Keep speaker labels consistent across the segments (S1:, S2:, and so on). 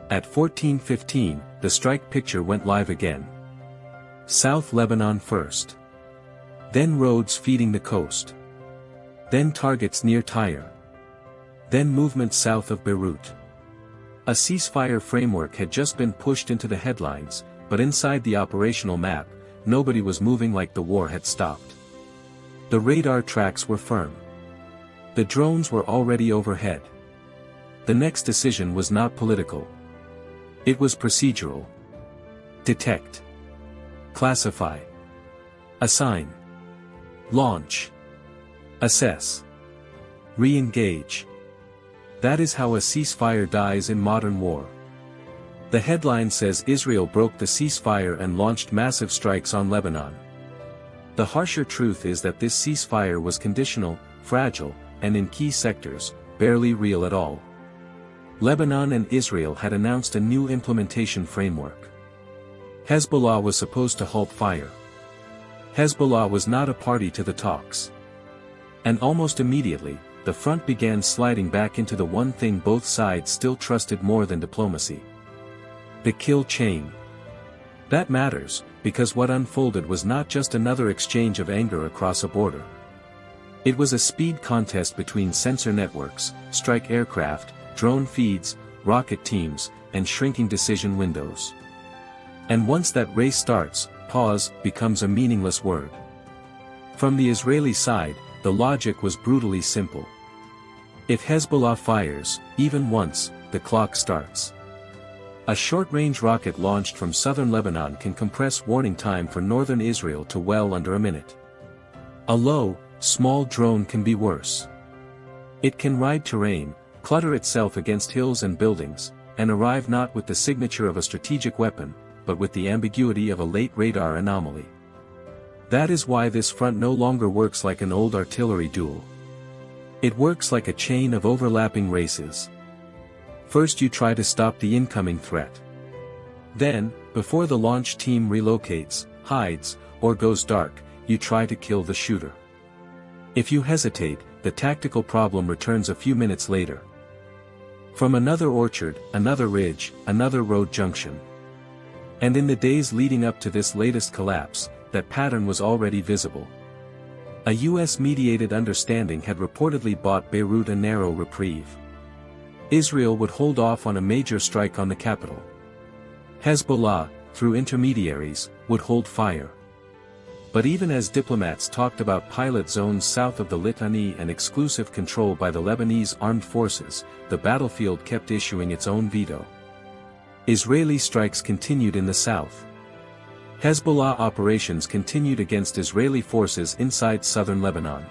S1: At 14:15, the strike picture went live again. South Lebanon first. Then roads feeding the coast. Then targets near Tyre. Then movement south of Beirut. A ceasefire framework had just been pushed into the headlines, but inside the operational map, nobody was moving like the war had stopped. The radar tracks were firm. The drones were already overhead. The next decision was not political. It was procedural. Detect. Classify. Assign. Launch. Assess. Re-engage. That is how a ceasefire dies in modern war. The headline says Israel broke the ceasefire and launched massive strikes on Lebanon. The harsher truth is that this ceasefire was conditional, fragile, and in key sectors, barely real at all. Lebanon and Israel had announced a new implementation framework. Hezbollah was supposed to halt fire. Hezbollah was not a party to the talks. And almost immediately, the front began sliding back into the one thing both sides still trusted more than diplomacy. The kill chain. That matters, because what unfolded was not just another exchange of anger across a border. It was a speed contest between sensor networks, strike aircraft, drone feeds, rocket teams, and shrinking decision windows. And once that race starts, pause becomes a meaningless word. From the Israeli side, the logic was brutally simple. If Hezbollah fires, even once, the clock starts. A short-range rocket launched from southern Lebanon can compress warning time for northern Israel to well under a minute. A low, small drone can be worse. It can ride terrain, clutter itself against hills and buildings, and arrive not with the signature of a strategic weapon, but with the ambiguity of a late radar anomaly. That is why this front no longer works like an old artillery duel. It works like a chain of overlapping races. First you try to stop the incoming threat. Then, before the launch team relocates, hides, or goes dark, you try to kill the shooter. If you hesitate, the tactical problem returns a few minutes later. From another orchard, another ridge, another road junction. And in the days leading up to this latest collapse, that pattern was already visible. A US-mediated understanding had reportedly bought Beirut a narrow reprieve. Israel would hold off on a major strike on the capital. Hezbollah, through intermediaries, would hold fire. But even as diplomats talked about pilot zones south of the Litani and exclusive control by the Lebanese armed forces, the battlefield kept issuing its own veto. Israeli strikes continued in the south. Hezbollah operations continued against Israeli forces inside southern Lebanon.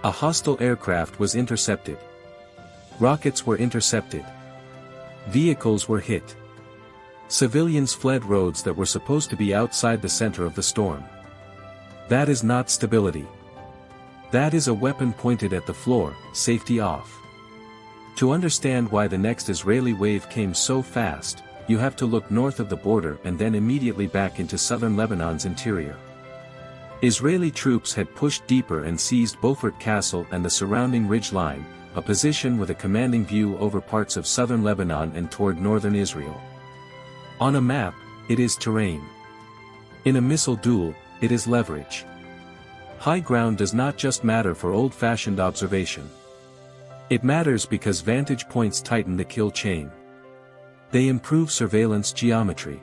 S1: A hostile aircraft was intercepted. Rockets were intercepted. Vehicles were hit. Civilians fled roads that were supposed to be outside the center of the storm. That is not stability. That is a weapon pointed at the floor, safety off. To understand why the next Israeli wave came so fast, you have to look north of the border and then immediately back into southern Lebanon's interior. Israeli troops had pushed deeper and seized Beaufort Castle and the surrounding ridge line, a position with a commanding view over parts of southern Lebanon and toward northern Israel. On a map, it is terrain. In a missile duel, it is leverage. High ground does not just matter for old-fashioned observation. It matters because vantage points tighten the kill chain. They improve surveillance geometry.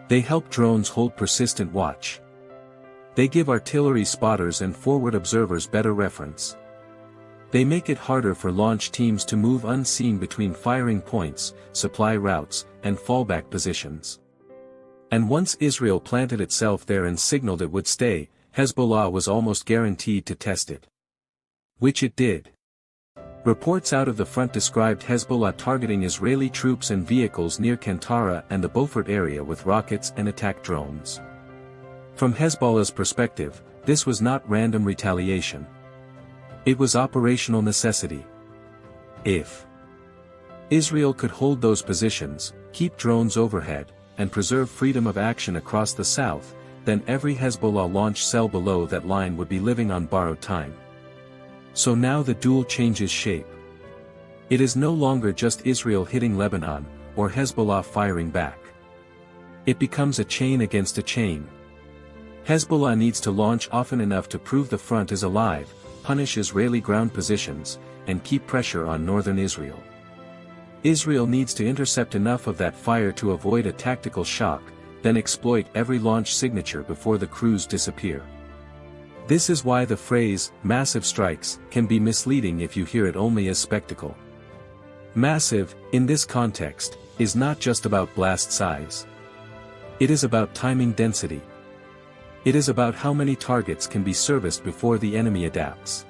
S1: They help drones hold persistent watch. They give artillery spotters and forward observers better reference. They make it harder for launch teams to move unseen between firing points, supply routes, and fallback positions. And once Israel planted itself there and signaled it would stay, Hezbollah was almost guaranteed to test it. Which it did. Reports out of the front described Hezbollah targeting Israeli troops and vehicles near Kantara and the Beaufort area with rockets and attack drones. From Hezbollah's perspective, this was not random retaliation. It was operational necessity. If Israel could hold those positions, keep drones overhead, and preserve freedom of action across the south, then every Hezbollah launch cell below that line would be living on borrowed time. So now the duel changes shape. It is no longer just Israel hitting Lebanon, or Hezbollah firing back. It becomes a chain against a chain. Hezbollah needs to launch often enough to prove the front is alive, punish Israeli ground positions, and keep pressure on northern Israel. Israel needs to intercept enough of that fire to avoid a tactical shock, then exploit every launch signature before the crews disappear. This is why the phrase, massive strikes, can be misleading if you hear it only as spectacle. Massive, in this context, is not just about blast size. It is about timing density. It is about how many targets can be serviced before the enemy adapts.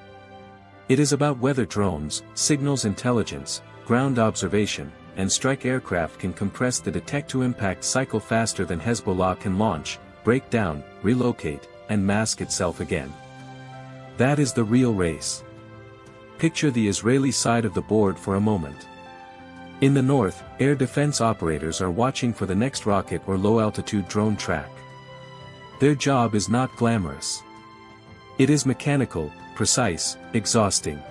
S1: It is about whether drones, signals intelligence, ground observation, and strike aircraft can compress the detect-to-impact cycle faster than Hezbollah can launch, break down, relocate, and mask itself again. That is the real race. Picture the Israeli side of the board for a moment. In the north, air defense operators are watching for the next rocket or low-altitude drone track. Their job is not glamorous. It is mechanical, precise, exhausting.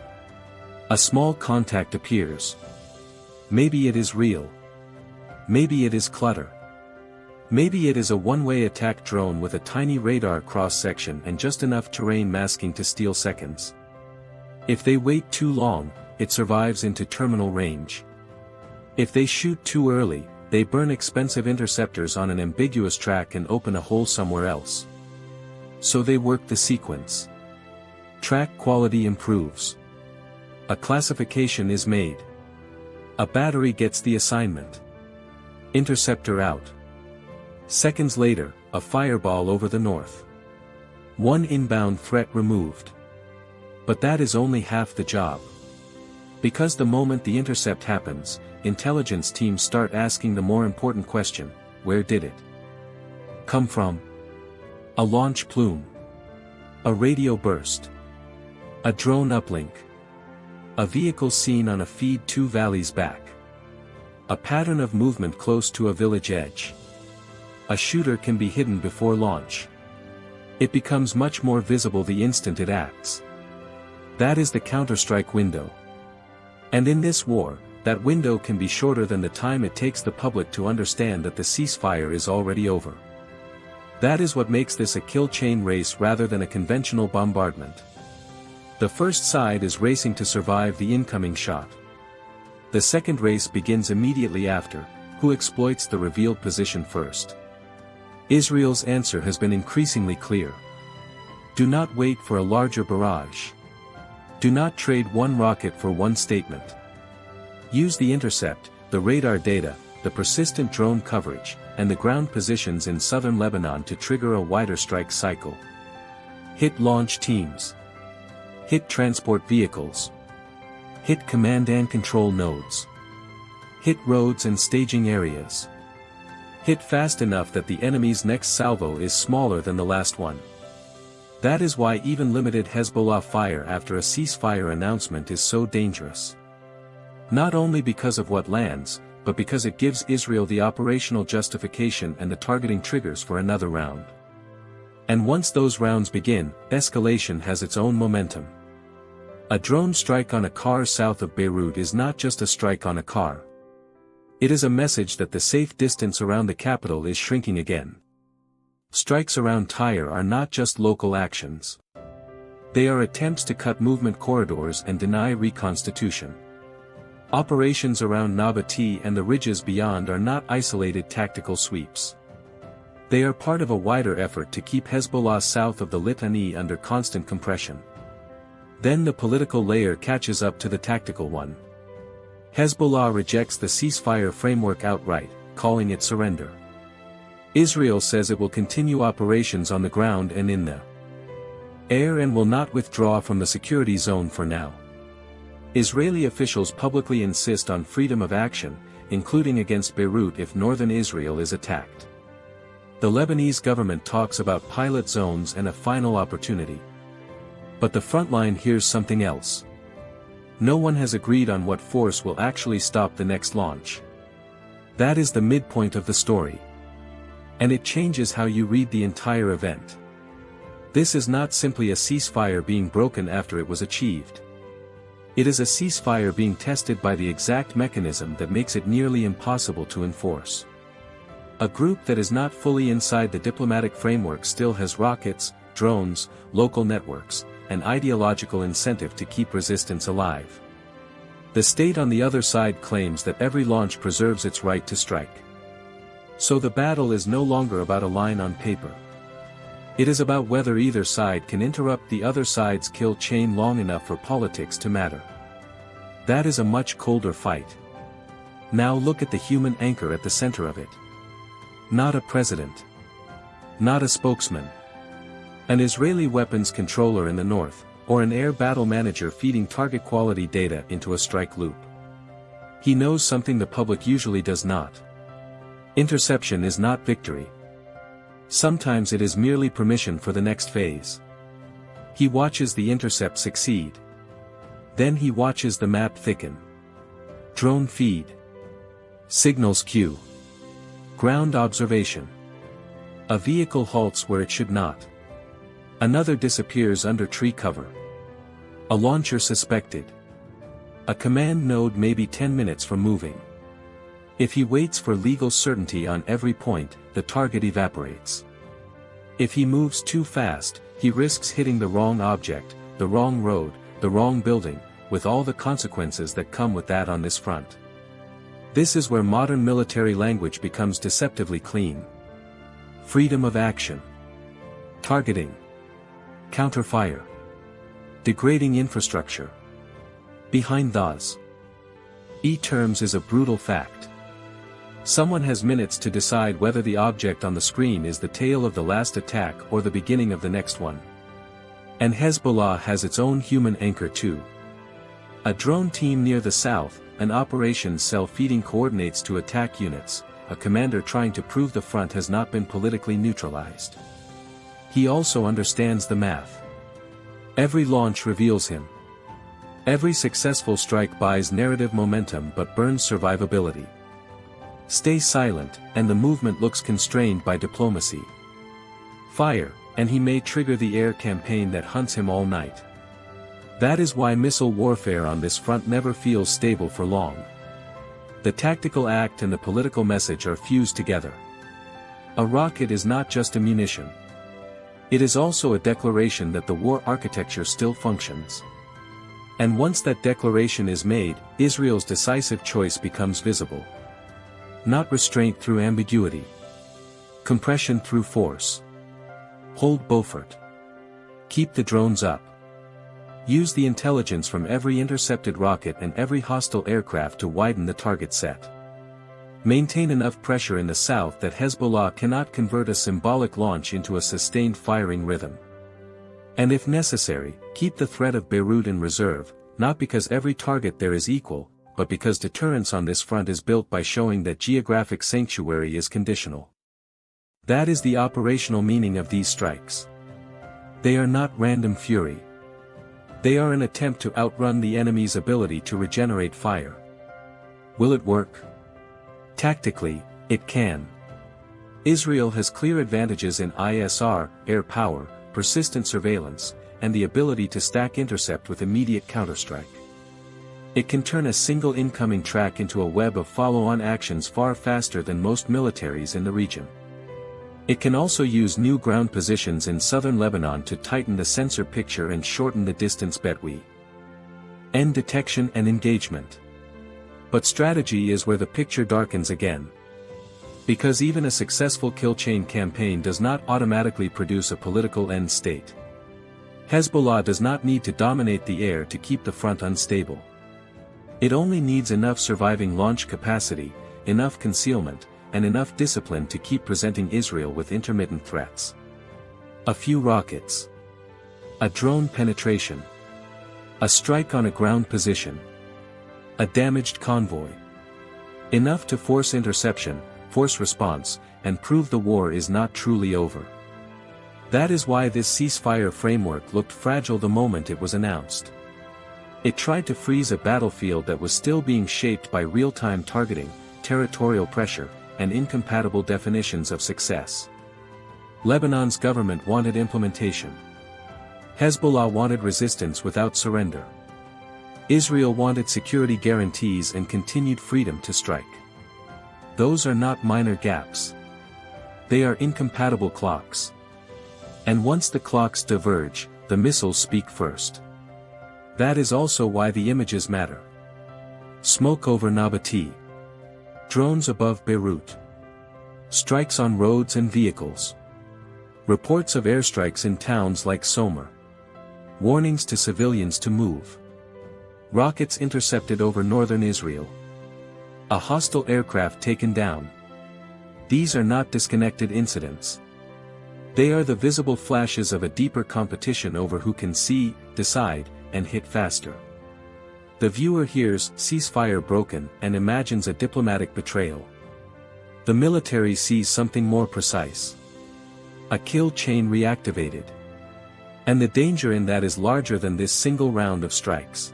S1: A small contact appears. Maybe it is real. Maybe it is clutter. Maybe it is a one-way attack drone with a tiny radar cross-section and just enough terrain masking to steal seconds. If they wait too long, it survives into terminal range. If they shoot too early, they burn expensive interceptors on an ambiguous track and open a hole somewhere else. So they work the sequence. Track quality improves. A classification is made. A battery gets the assignment. Interceptor out. Seconds later, a fireball over the north. One inbound threat removed. But that is only half the job. Because the moment the intercept happens, intelligence teams start asking the more important question: where did it come from? A launch plume. A radio burst. A drone uplink. A vehicle seen on a feed 2 valleys back. A pattern of movement close to a village edge. A shooter can be hidden before launch. It becomes much more visible the instant it acts. That is the counterstrike window. And in this war, that window can be shorter than the time it takes the public to understand that the ceasefire is already over. That is what makes this a kill chain race rather than a conventional bombardment. The first side is racing to survive the incoming shot. The second race begins immediately after: who exploits the revealed position first? Israel's answer has been increasingly clear. Do not wait for a larger barrage. Do not trade one rocket for one statement. Use the intercept, the radar data, the persistent drone coverage, and the ground positions in southern Lebanon to trigger a wider strike cycle. Hit launch teams. Hit transport vehicles. Hit command and control nodes. Hit roads and staging areas. Hit fast enough that the enemy's next salvo is smaller than the last one. That is why even limited Hezbollah fire after a ceasefire announcement is so dangerous. Not only because of what lands, but because it gives Israel the operational justification and the targeting triggers for another round. And once those rounds begin, escalation has its own momentum. A drone strike on a car south of Beirut is not just a strike on a car. It is a message that the safe distance around the capital is shrinking again. Strikes around Tyre are not just local actions. They are attempts to cut movement corridors and deny reconstitution. Operations around Nabatee and the ridges beyond are not isolated tactical sweeps. They are part of a wider effort to keep Hezbollah south of the Litani under constant compression. Then the political layer catches up to the tactical one. Hezbollah rejects the ceasefire framework outright, calling it surrender. Israel says it will continue operations on the ground and in the air and will not withdraw from the security zone for now. Israeli officials publicly insist on freedom of action, including against Beirut if northern Israel is attacked. The Lebanese government talks about pilot zones and a final opportunity. But the front line hears something else. No one has agreed on what force will actually stop the next launch. That is the midpoint of the story. And it changes how you read the entire event. This is not simply a ceasefire being broken after it was achieved. It is a ceasefire being tested by the exact mechanism that makes it nearly impossible to enforce. A group that is not fully inside the diplomatic framework still has rockets, drones, local networks, and ideological incentive to keep resistance alive. The state on the other side claims that every launch preserves its right to strike. So the battle is no longer about a line on paper. It is about whether either side can interrupt the other side's kill chain long enough for politics to matter. That is a much colder fight. Now look at the human anchor at the center of it. Not a president. Not a spokesman. An Israeli weapons controller in the north, or an air battle manager feeding target quality data into a strike loop. He knows something the public usually does not. Interception is not victory. Sometimes it is merely permission for the next phase. He watches the intercept succeed. Then he watches the map thicken. Drone feed. Signals queue. Ground observation. A vehicle halts where it should not. Another disappears under tree cover. A launcher suspected. A command node may be 10 minutes from moving. If he waits for legal certainty on every point, the target evaporates. If he moves too fast, he risks hitting the wrong object, the wrong road, the wrong building, with all the consequences that come with that on this front. This is where modern military language becomes deceptively clean. Freedom of action. Targeting. Counterfire. Degrading infrastructure. Behind those terms is a brutal fact. Someone has minutes to decide whether the object on the screen is the tail of the last attack or the beginning of the next one. And Hezbollah has its own human anchor too. A drone team near the south, an operations cell feeding coordinates to attack units, a commander trying to prove the front has not been politically neutralized. He also understands the math. Every launch reveals him. Every successful strike buys narrative momentum but burns survivability. Stay silent, and the movement looks constrained by diplomacy. Fire, and he may trigger the air campaign that hunts him all night. That is why missile warfare on this front never feels stable for long. The tactical act and the political message are fused together. A rocket is not just a munition. It is also a declaration that the war architecture still functions. And once that declaration is made, Israel's decisive choice becomes visible. Not restraint through ambiguity. Compression through force. Hold Beaufort. Keep the drones up. Use the intelligence from every intercepted rocket and every hostile aircraft to widen the target set. Maintain enough pressure in the south that Hezbollah cannot convert a symbolic launch into a sustained firing rhythm. And if necessary, keep the threat of Beirut in reserve, not because every target there is equal, but because deterrence on this front is built by showing that geographic sanctuary is conditional. That is the operational meaning of these strikes. They are not random fury. They are an attempt to outrun the enemy's ability to regenerate fire. Will it work? Tactically, it can. Israel has clear advantages in ISR, air power, persistent surveillance, and the ability to stack intercept with immediate counterstrike. It can turn a single incoming track into a web of follow-on actions far faster than most militaries in the region. It can also use new ground positions in southern Lebanon to tighten the sensor picture and shorten the distance between end detection and engagement. But strategy is where the picture darkens again. Because even a successful kill chain campaign does not automatically produce a political end state. Hezbollah does not need to dominate the air to keep the front unstable. It only needs enough surviving launch capacity, enough concealment, and enough discipline to keep presenting Israel with intermittent threats. A few rockets. A drone penetration. A strike on a ground position. A damaged convoy. Enough to force interception, force response, and prove the war is not truly over. That is why this ceasefire framework looked fragile the moment it was announced. It tried to freeze a battlefield that was still being shaped by real-time targeting, territorial pressure, and incompatible definitions of success. Lebanon's government wanted implementation. Hezbollah wanted resistance without surrender. Israel wanted security guarantees and continued freedom to strike. Those are not minor gaps. They are incompatible clocks. And once the clocks diverge, the missiles speak first. That is also why the images matter. Smoke over Nabatea. Drones above Beirut. Strikes on roads and vehicles. Reports of airstrikes in towns like Somer. Warnings to civilians to move. Rockets intercepted over northern Israel. A hostile aircraft taken down. These are not disconnected incidents. They are the visible flashes of a deeper competition over who can see, decide, and hit faster. The viewer hears "ceasefire broken" and imagines a diplomatic betrayal. The military sees something more precise. A kill chain reactivated. And the danger in that is larger than this single round of strikes.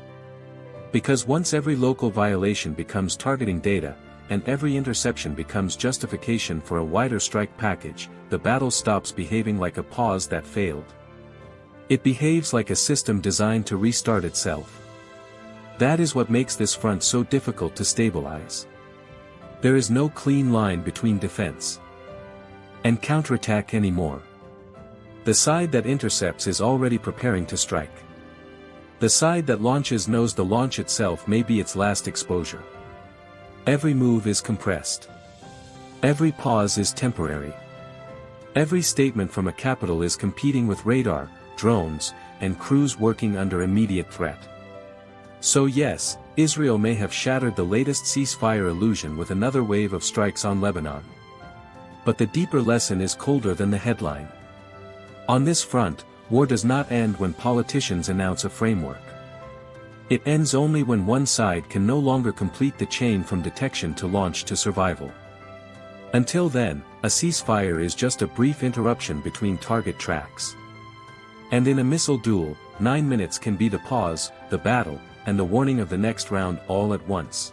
S1: Because once every local violation becomes targeting data, and every interception becomes justification for a wider strike package, the battle stops behaving like a pause that failed. It behaves like a system designed to restart itself. That is what makes this front so difficult to stabilize. There is no clean line between defense and counterattack anymore. The side that intercepts is already preparing to strike. The side that launches knows the launch itself may be its last exposure. Every move is compressed. Every pause is temporary. Every statement from a capital is competing with radar, drones, and crews working under immediate threat. So yes, Israel may have shattered the latest ceasefire illusion with another wave of strikes on Lebanon. But the deeper lesson is colder than the headline. On this front, war does not end when politicians announce a framework. It ends only when one side can no longer complete the chain from detection to launch to survival. Until then, a ceasefire is just a brief interruption between target tracks. And in a missile duel, 9 minutes can be the pause, the battle, and the warning of the next round all at once.